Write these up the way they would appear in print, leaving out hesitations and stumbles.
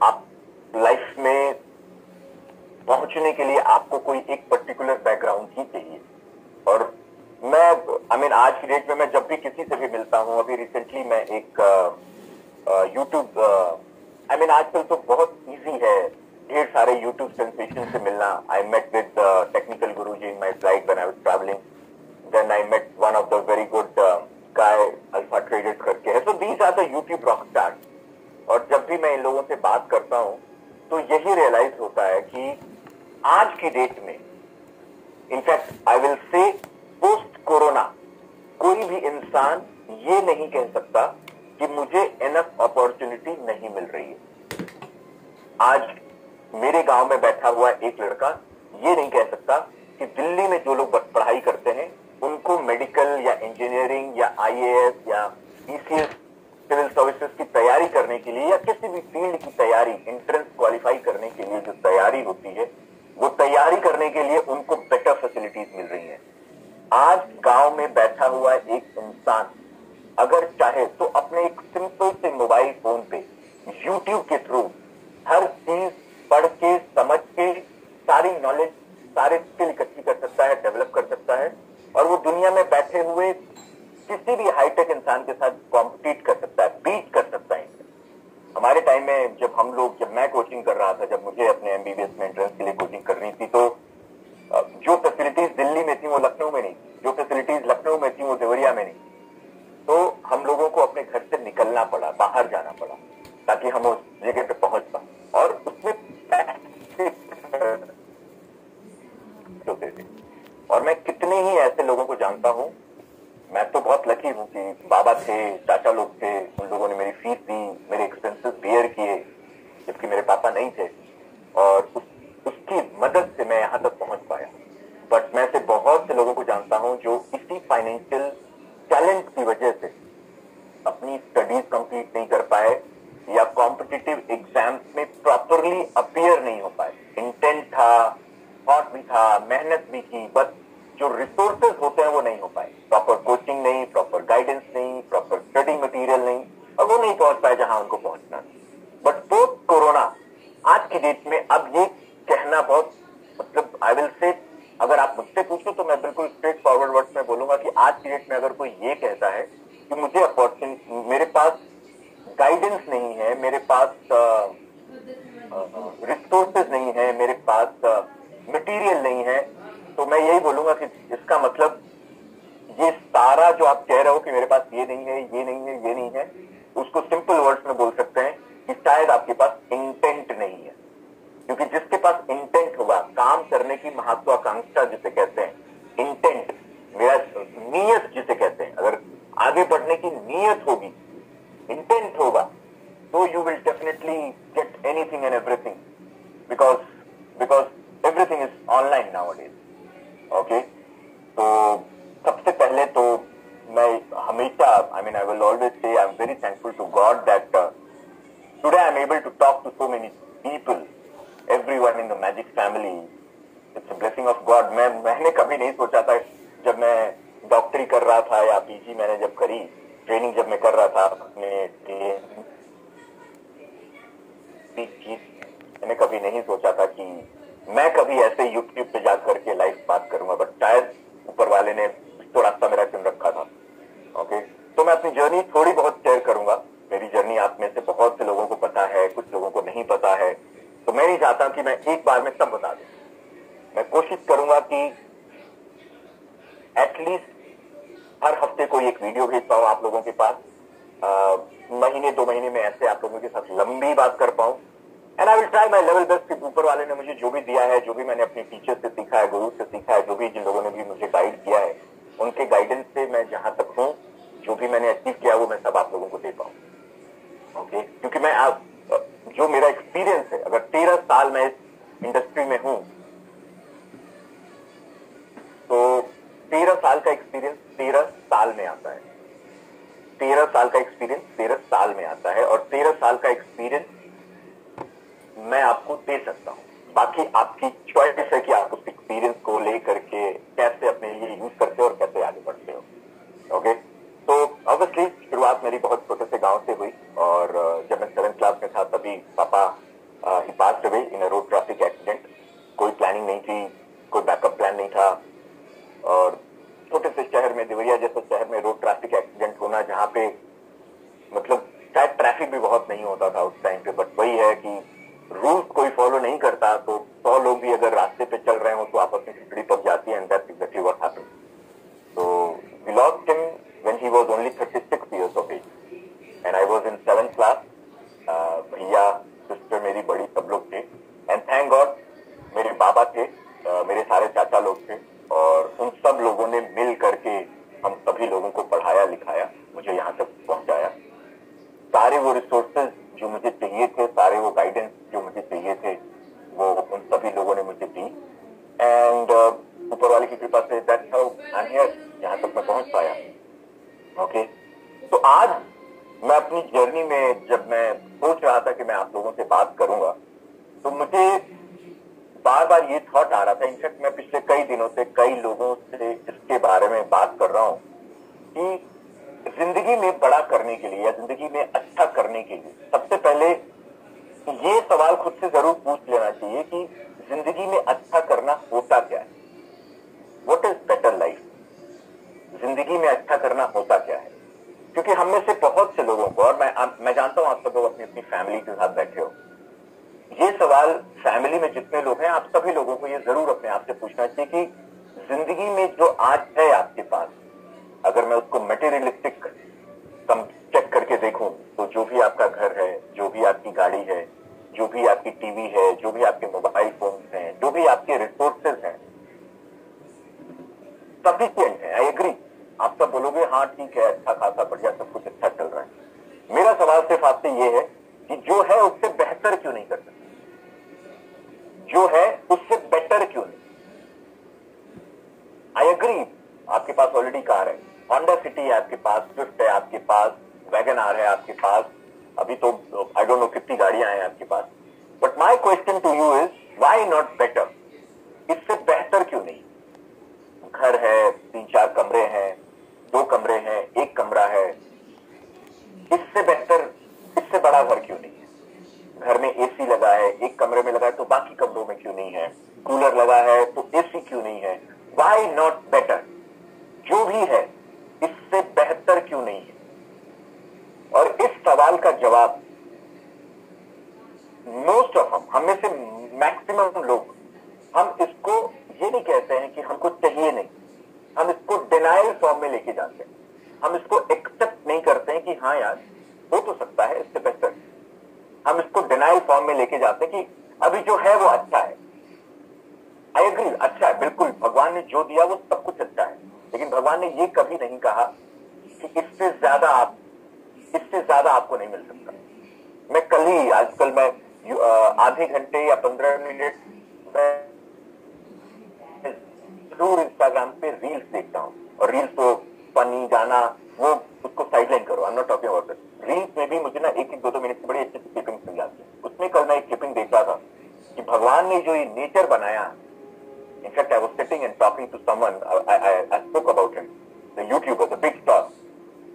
आप लाइफ में पहुंचने के लिए आपको कोई एक पर्टिकुलर बैकग्राउंड ही चाहिए। और मैं आज की डेट में मैं जब भी किसी से भी मिलता हूं, अभी रिसेंटली मैं एक यूट्यूब आजकल तो बहुत इजी है ढेर सारे यूट्यूब सेंसेशन से मिलना। I met with Technical Guruji in my flight when I was travelling, then I met one of the very good guy Alpha Traders करके है। So these are the YouTube rock stars. और जब भी मैं इन लोगों से बात करता हूं तो यही रियलाइज होता है कि आज की डेट में, in fact I will say post corona, कोई भी इंसान ये नहीं कह सकता कि मुझे इनफ अपॉर्चुनिटी नहीं मिल रही है। आज मेरे गांव में बैठा हुआ एक लड़का ये नहीं कह सकता कि दिल्ली में जो लोग पढ़ाई करते हैं उनको मेडिकल या इंजीनियरिंग या आईएएस या पीसीएस सिविल सर्विसेज की तैयारी करने के लिए या किसी भी फील्ड की तैयारी, एंट्रेंस क्वालिफाई करने के लिए जो तैयारी होती है, वो तैयारी करने के लिए उनको बेटर फैसिलिटीज मिल रही हैं। आज गांव में बैठा हुआ एक इंसान अगर चाहे तो अपने एक सिंपल से मोबाइल फोन पे यूट्यूब के थ्रू हर चीज पढ़ के, समझ के, सारी नॉलेज, सारे स्किल इकट्ठी कर सकता है, डेवलप कर सकता है, और वो दुनिया में बैठे हुए किसी भी हाईटेक इंसान के साथ कॉम्पिटिट कर सकता है, बीट कर सकता है। हमारे टाइम में जब मैं कोचिंग कर रहा था, जब मुझे अपने एमबीबीएस में एंट्रेंस के लिए कोचिंग करनी थी, तो जो फैसिलिटीज दिल्ली में थी वो लखनऊ में नहीं, जो फैसिलिटीज लखनऊ में थी वो देवरिया में नहीं। तो हम लोगों को अपने घर से निकलना पड़ा, बाहर जाना पड़ा, ताकि हम उस जगह पे पहुंच पाए। और उसमें होते थे। और मैं कितने ही ऐसे लोगों को जानता हूं, मैं तो बहुत लकी हूं कि बाबा थे, चाचा लोग थे, उन लोगों ने मेरी फीस दी, मेरे एक्सपेंसेस बियर किए, जबकि मेरे पापा नहीं थे, और उसकी मदद से मैं यहां तक पहुंच पाया। बट मैं से बहुत से लोगों को जानता हूं जो इसी फाइनेंशियल टैलेंट की वजह से अपनी स्टडीज कंप्लीट नहीं कर पाए या कॉम्पिटिटिव एग्जाम्स में प्रॉपरली अपीयर नहीं हो पाए। इंटेंट था, थॉट भी था, मेहनत भी की, बट जो रिसोर्सेज होते हैं वो नहीं हो पाए। प्रॉपर कोचिंग नहीं, प्रॉपर गाइडेंस नहीं, प्रॉपर स्टडी मटेरियल नहीं, और वो नहीं पहुंच पाए जहां उनको पहुंचना। बट पोस्ट कोरोना आज की डेट में अब ये कहना बहुत, मतलब आई विल से, अगर आप मुझसे पूछो तो मैं बिल्कुल स्ट्रेट फॉरवर्ड वर्ड्स में बोलूंगा कि आज की डेट में अगर कोई ये कहता है कि मुझे अपॉर्चुनिटी, मेरे पास गाइडेंस नहीं है, मेरे पास रिसोर्सेज नहीं है, मेरे पास मटेरियल नहीं है, तो मैं यही बोलूंगा कि इसका मतलब ये सारा जो आप कह रहे हो कि मेरे पास ये नहीं है, ये नहीं है, ये नहीं है, उसको सिंपल वर्ड्स में बोल सकते हैं कि शायद आपके पास इंटेंट नहीं है। क्योंकि जिसके पास इंटेंट होगा, काम करने की महत्वाकांक्षा जिसे कहते हैं, इंटेंट, मेरा नीयत जिसे कहते हैं, अगर आगे बढ़ने की नीयत होगी, इंटेंट होगा, तो you will definitely get anything and everything, because everything is online nowadays. Okay, तो सबसे पहले तो मैं हमेशा, आई will always say I am very thankful to God that today I am able to talk to so many people, everyone in the magic family. It's a blessing of God. मैंने कभी नहीं सोचा था, जब मैं डॉक्टरी कर रहा था या पीजी मैंने जब करी, ट्रेनिंग जब मैं कर रहा था अपने, मैंने कभी नहीं सोचा था कि मैं कभी ऐसे यूट्यूब पे जा करके लाइव बात करूंगा, बट शायद ऊपर वाले ने तो रास्ता मेरा चुन रखा था। ओके, तो मैं अपनी जर्नी थोड़ी बहुत शेयर करूंगा। मेरी जर्नी आप में से बहुत से लोगों को पता है, कुछ लोगों को नहीं पता है, तो मैं नहीं चाहता कि मैं एक बार में सब बता दूं। मैं कोशिश करूंगा कि एटलीस्ट हर हफ्ते कोई एक वीडियो भेज पाऊं आप लोगों के पास, महीने 2 महीने में ऐसे आप लोगों के साथ लंबी बात कर पाऊं। And I will try my level best कि ऊपर वाले ने मुझे जो भी दिया है, जो भी मैंने अपने टीचर से सीखा है, गुरु से सीखा है, जो भी जिन लोगों ने भी मुझे गाइड किया है, उनके गाइडेंस से मैं जहां तक हूं, जो भी मैंने अचीव किया वो मैं सब आप लोगों को दे पाऊं। ओके, क्योंकि मैं जो मेरा एक्सपीरियंस है, अगर 13 साल मैं इस इंडस्ट्री में हूं, तो 13 साल का एक्सपीरियंस 13 साल में आता है। 13 साल का एक्सपीरियंस 13 साल में आता है, और 13 साल का एक्सपीरियंस मैं आपको दे सकता हूं। बाकी आपकी चॉइस है कि आप उस एक्सपीरियंस को लेकर के कैसे अपने लिए यूज करते हो और कैसे आगे बढ़ते हो। ओके, तो ऑब्वियसली शुरुआत मेरी बहुत छोटे से गांव से हुई, और जब मैं 7th क्लास में था तभी पापा ही passed away in a road traffic accident. कोई प्लानिंग नहीं थी, कोई बैकअप प्लान नहीं था, और छोटे से शहर में, देवरिया जैसे शहर में रोड ट्रैफिक एक्सीडेंट होना, जहां पे मतलब शायद ट्रैफिक भी बहुत नहीं होता था उस टाइम पे, बट वही है कि रूल्स कोई फॉलो नहीं करता तो 100 लोग भी अगर रास्ते पे चल रहे हो तो आपस में खिचड़ी पक जाती है, and that's exactly what happened. So we lost him when he was only 36 years of age, and I was in 7th class. भैया, सिस्टर मेरी बड़ी, सब लोग थे, and thank God मेरे बाबा थे, मेरे सारे चाचा लोग थे, और उन सब लोगों ने मिल करके हम सभी लोगों को पढ़ाया लिखाया, मुझे यहाँ तक पहुंचाया। सारे वो रिसोर्सेज जो मुझे चाहिए थे, सारे वो गाइडेंस जो मुझे चाहिए थे, वो उन सभी लोगों ने मुझे दी, एंड ऊपर वाले की कृपा से that's how I am here, यहाँ तक मैं पहुंच पाया। ओके, तो आज मैं अपनी जर्नी में जब मैं सोच रहा था कि मैं आप लोगों से बात करूंगा, तो मुझे बार बार ये थॉट आ रहा था, इनफैक्ट मैं पिछले कई दिनों से कई लोगों से इसके बारे में बात कर रहा हूं कि जिंदगी में बड़ा करने के लिए या जिंदगी में अच्छा करने के लिए सबसे पहले ये सवाल खुद से जरूर पूछ लेना चाहिए कि जिंदगी में अच्छा करना होता क्या है। What is better life? जिंदगी में अच्छा करना होता क्या है? क्योंकि हम में से बहुत से लोगों को, और मैं जानता हूं आप सब लोग अपनी अपनी फैमिली के साथ बैठे हो, ये सवाल फैमिली में जितने लोग हैं आप सभी लोगों को ये जरूर अपने आप से पूछना चाहिए कि जिंदगी में जो आज है आपके पास, अगर मैं उसको मटेरियलिस्टिक चेक करके देखूं तो जो भी आपका घर है, जो भी आपकी गाड़ी है, जो भी आपकी टीवी है, जो भी आपके मोबाइल फोन हैं, जो भी आपके रिसोर्सेज हैं, सफिशिएंट है। आई एग्री, आप सब बोलोगे हाँ ठीक है, अच्छा खासा बढ़िया सब कुछ अच्छा चल रहा है। मेरा सवाल सिर्फ आपसे ये है कि जो है उससे बेहतर क्यों नहीं कर सकते? जो है उससे बेटर क्यों नहीं? आई एग्री, आपके पास ऑलरेडी कार है, होंडा सिटी है आपके पास, स्विफ्ट है आपके पास, वैगन आर है आपके पास, अभी तो आई डोंट नो कितनी गाड़ियां हैं आपके पास, but my question to you is why not better? इससे बेहतर क्यों नहीं? घर है, 3-4 कमरे हैं, 2 कमरे हैं, 1 कमरा है, इससे बेहतर, इससे बड़ा घर क्यों नहीं है? घर में एसी लगा है, 1 कमरे में लगा है तो बाकी कमरों में क्यों नहीं है? कूलर लगा है तो एसी क्यों नहीं है? Why not better? जो भी है इससे बेहतर क्यों नहीं है? और इस सवाल का जवाब मोस्ट ऑफ हम में से मैक्सिमम लोग, हम इसको ये नहीं कहते हैं कि हमको चाहिए नहीं, हम इसको डिनायल फॉर्म में लेके जाते हैं, हम इसको एक्सेप्ट नहीं करते हैं कि हाँ यार हो तो सकता है इससे बेहतर। हम इसको डिनायल फॉर्म में लेके जाते हैं कि अभी जो है वो अच्छा है। आई एग्री, अच्छा है, बिल्कुल, भगवान ने जो दिया वो सब कुछ अच्छा है, लेकिन भगवान ने ये कभी नहीं कहा कि इससे ज्यादा आपको नहीं मिल सकता। मैं कल ही, आजकल मैं आधे घंटे या 15 मिनट जरूर इंस्टाग्राम पे रील्स देखता हूँ, और रील्स तो फनी गाना वो उसको साइडलाइन करो, I am not talking about it. Reels में भी मुझे ना 1-2 मिनट की बड़ी अच्छी क्लिपिंग मिल जाती है। उसमें कल मैं एक क्लिपिंग देख रहा था कि भगवान ने जो ये नेचर बनाया, in fact I was sitting and talking to someone, I spoke about him, the YouTuber, the big star,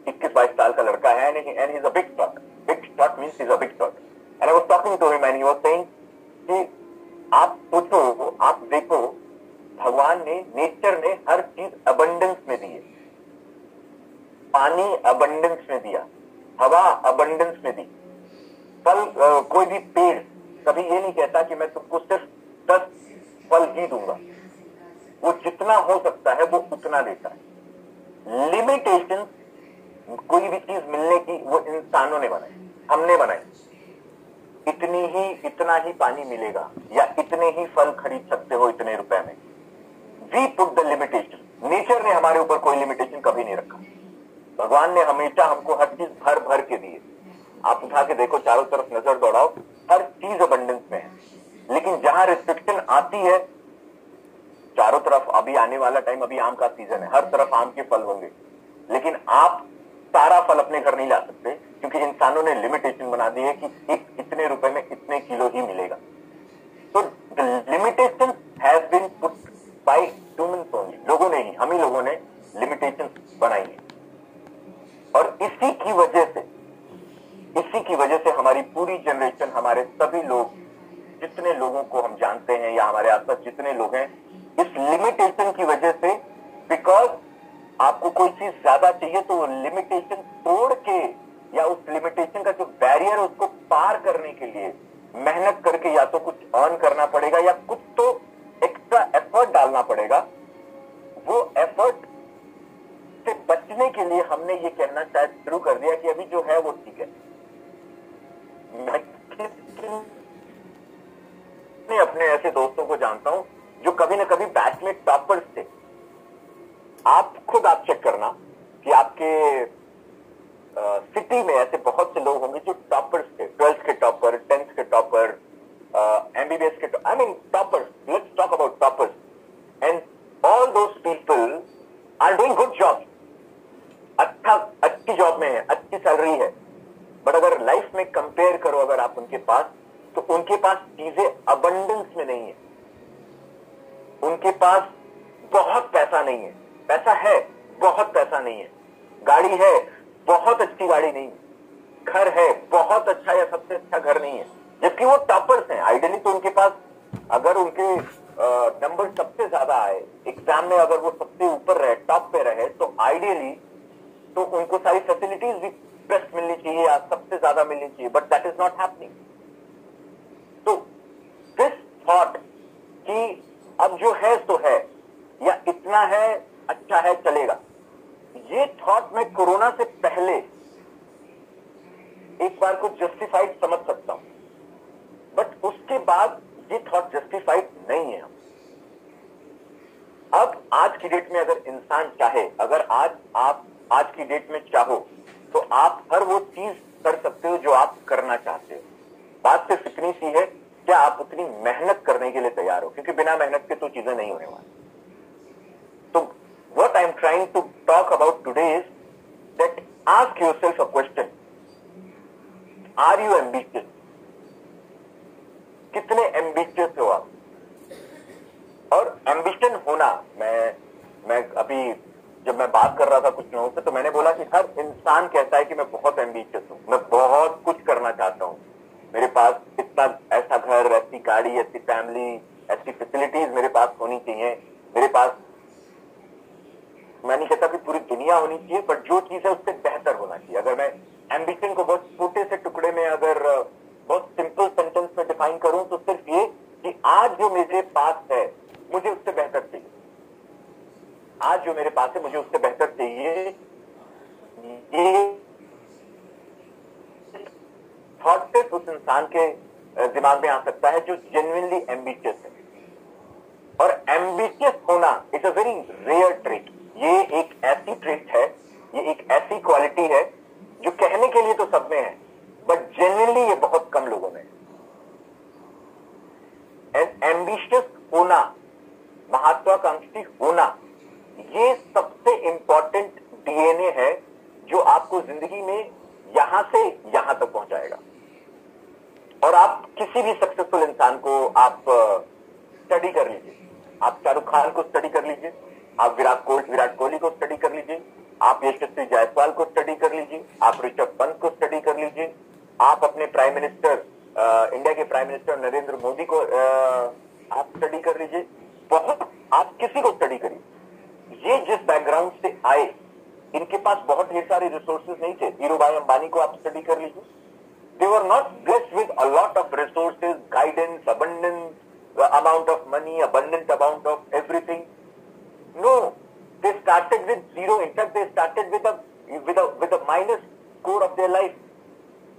21-22 साल का लड़का है, and he is a big star. Big star means he is a big star, and I was talking to him and he was saying कि आप सोचो, आप देखो, भगवान ने, नेचर ने हर चीज अबंडेंस में दी है। पानी अबंडेंस में दिया, हवा अबंडेंस में दी, फल, कोई भी पेड़ कभी ये नहीं कहता कि मैं तुमको सिर्फ 10 फल ही दूंगा, वो जितना हो सकता है वो उतना देता है। लिमिटेशन कोई भी चीज मिलने की वो इंसानों ने बनाई, हमने बनाई। इतना ही पानी मिलेगा या इतने ही फल खरीद सकते हो इतने रुपए में। We put the limitation. Nature ने हमारे ऊपर कोई लिमिटेशन कभी नहीं रखा। भगवान ने हमेशा हमको हर चीज भर भर के दी है। आप उठा के देखो, चारों तरफ नजर दौड़ाओ, हर चीज अबंडेंस में है। लेकिन जहां रिस्ट्रिक्शन आती है, चारों तरफ, अभी आने वाला टाइम, अभी आम का सीजन है, हर तरफ आम के फल होंगे, लेकिन आप सारा फल अपने घर नहीं ला सकते, क्योंकि इंसानों ने लिमिटेशन बना दी है कि इतने रुपए में इतने किलो ही मिलेगा। तो the limitation has been put by humans only. लोगों ने ही, हम ही लोगों ने लिमिटेशन बनाई है, और इसी की वजह से हमारी पूरी जनरेशन, हमारे सभी लोग जितने लोगों को हम जानते हैं या हमारे आसपास जितने लोग हैं, इस लिमिटेशन की वजह से, बिकॉज आपको कोई चीज ज्यादा चाहिए तो वो लिमिटेशन तोड़ के या उस लिमिटेशन का जो बैरियर है उसको पार करने के लिए मेहनत करके या तो कुछ अर्न करना पड़ेगा या कुछ तो एक्स्ट्रा एफर्ट डालना पड़ेगा। वो एफर्ट से बचने के लिए हमने ये कहना शायद शुरू कर दिया कि अभी जो है वो ठीक है। मैं अपने ऐसे दोस्तों को जानता हूं जो कभी ना कभी बैच में टॉपर्स थे। आप खुद आप चेक करना कि आपके सिटी में ऐसे बहुत से लोग होंगे जो टॉपर्स थे, 12th के टॉपर, 10th के टॉपर, एमबीबीएस के, I mean toppers, let's talk about toppers, and all those people are doing good job, अच्छी जॉब में है, अच्छी सैलरी है, बट अगर लाइफ में कंपेयर करो अगर आप उनके पास, तो उनके पास चीजें अबंडेंस में नहीं है। उनके पास बहुत पैसा नहीं है, पैसा है, बहुत पैसा नहीं है, गाड़ी है, बहुत अच्छी गाड़ी नहीं है, घर है, बहुत अच्छा या सबसे अच्छा घर नहीं है, जबकि वो टॉपर्स हैं। आइडियली तो उनके पास अगर उनके नंबर सबसे ज्यादा आए एग्जाम में, अगर वो सबसे ऊपर रहे, टॉप पे रहे, तो आइडियली तो उनको सारी फैसिलिटीज भी बेस्ट मिलनी चाहिए या सबसे ज्यादा मिलनी चाहिए, but that is not happening. तो दिस थॉट कि अब जो है तो है या इतना है, अच्छा है, चलेगा, ये थॉट मैं कोरोना से पहले एक बार को जस्टिफाइड समझ सकता हूं, बट उसके बाद ये थॉट जस्टिफाइड नहीं है। अब आज की डेट में अगर इंसान चाहे, अगर आप आज की डेट में चाहो तो आप हर वो चीज कर सकते हो जो आप करना चाहते हो। बात सिर्फ इतनी सी है, क्या आप उतनी मेहनत करने के लिए तैयार हो, क्योंकि बिना मेहनत के तो चीजें नहीं होने वाली। तो what I'm trying to talk about today is that ask yourself a question. Are you ambitious? कितने ambitious हो आप? और ambition होना, मैं अभी जब मैं बात कर रहा था कुछ लोगों से, तो मैंने बोला कि हर इंसान कहता है कि मैं बहुत ambitious हूं, मैं बहुत कुछ करना चाहता हूं, मेरे पास इतना, ऐसा घर, ऐसी गाड़ी, ऐसी फैमिली, ऐसी फैसिलिटीज मेरे पास होनी चाहिए, मेरे पास, मैं नहीं कहता कि पूरी दुनिया होनी चाहिए, बट जो चीज है उससे बेहतर होना चाहिए। अगर मैं एम्बिशन को बहुत छोटे से टुकड़े में, अगर बहुत सिंपल सेंटेंस में डिफाइन करूं, तो सिर्फ ये कि आज जो मेरे पास है मुझे उससे बेहतर चाहिए, आज जो मेरे पास है मुझे उससे बेहतर चाहिए। ये थॉट सिर्फ उस इंसान के दिमाग में आ सकता है जो जेन्युइनली एम्बिशियस है। और एम्बिशियस होना is a very rare trait. ये एक ऐसी ट्रेट है, ये एक ऐसी क्वालिटी है जो कहने के लिए तो सब में है, बट जेन्युइनली ये बहुत कम लोगों में है। एंड एम्बिशियस होना, महत्वाकांक्षी होना, ये सबसे इंपॉर्टेंट डीएनए है जो आपको जिंदगी में यहां से यहां तक पहुंचाएगा। और आप किसी भी सक्सेसफुल इंसान को आप स्टडी कर लीजिए, आप शाहरुख खान को स्टडी कर लीजिए, आप विराट कोहली को स्टडी कर लीजिए, आप यशस्वी जायसवाल को स्टडी कर लीजिए, आप ऋषभ पंत को स्टडी कर लीजिए, आप अपने प्राइम मिनिस्टर, इंडिया के प्राइम मिनिस्टर नरेंद्र मोदी को आप स्टडी कर लीजिए, बहुत, आप किसी को स्टडी करिए। ये जिस बैकग्राउंड से आए, इनके पास बहुत ढेर सारे रिसोर्सेज नहीं थे। धीरूभाई अंबानी को आप स्टडी कर लीजिए, they were not blessed with a lot of resources, guidance, abundance, amount of money, abundant amount of everything. No, they started with zero. In fact, they started with a minus score of their life.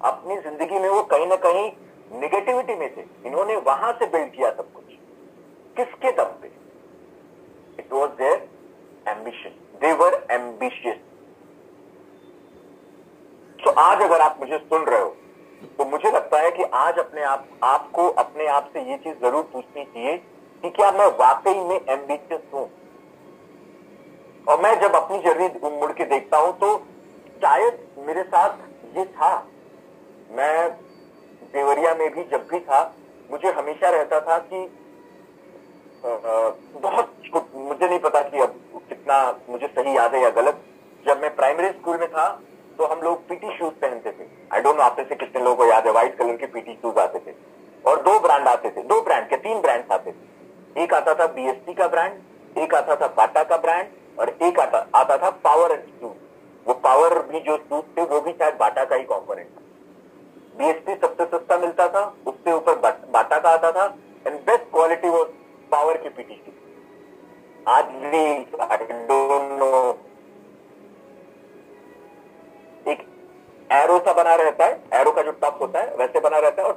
अपनी जिंदगी में वो कहीं ना कहीं negativity में थे, इन्होंने वहां से बिल्ड किया सब कुछ। किसके दम पे? It was their ambition. They were ambitious. So आज अगर आप मुझे सुन रहे हो, तो मुझे लगता है कि आज आपको अपने आप से ये चीज जरूर पूछनी चाहिए कि क्या मैं वाकई में एम्बिशियस हूं। और मैं जब अपनी जर्नी मुड़ के देखता हूं तो शायद मेरे साथ ये था। मैं देवरिया में भी जब भी था, मुझे हमेशा रहता था कि बहुत, मुझे नहीं पता कि अब कितना मुझे सही याद है या गलत, जब मैं प्राइमरी स्कूल में था तो हम लोग पीटी शूज पहनते थे। आई डोंट नो आप में से कितने लोगों को याद है, व्हाइट कलर के पीटी शूज आते थे। और दो ब्रांड आते थे, दो ब्रांड के तीन ब्रांड्स आते थे। एक आता था बीएसटी का ब्रांड, एक आता था बाटा का ब्रांड, और एक आता था पावर एंड शूज। वो पावर भी जो शूज थे वो भी शायद बाटा का ही कंपोनेंट था। बीएसटी सबसे सस्ता मिलता था, उससे ऊपर बाटा का आता था, एंड बेस्ट क्वालिटी वो पावर की पीटीसी। आज भी आई डोंट नो, एक एरो सा बना रहता है, एरो का जो टॉप होता है वैसे बना रहता है, और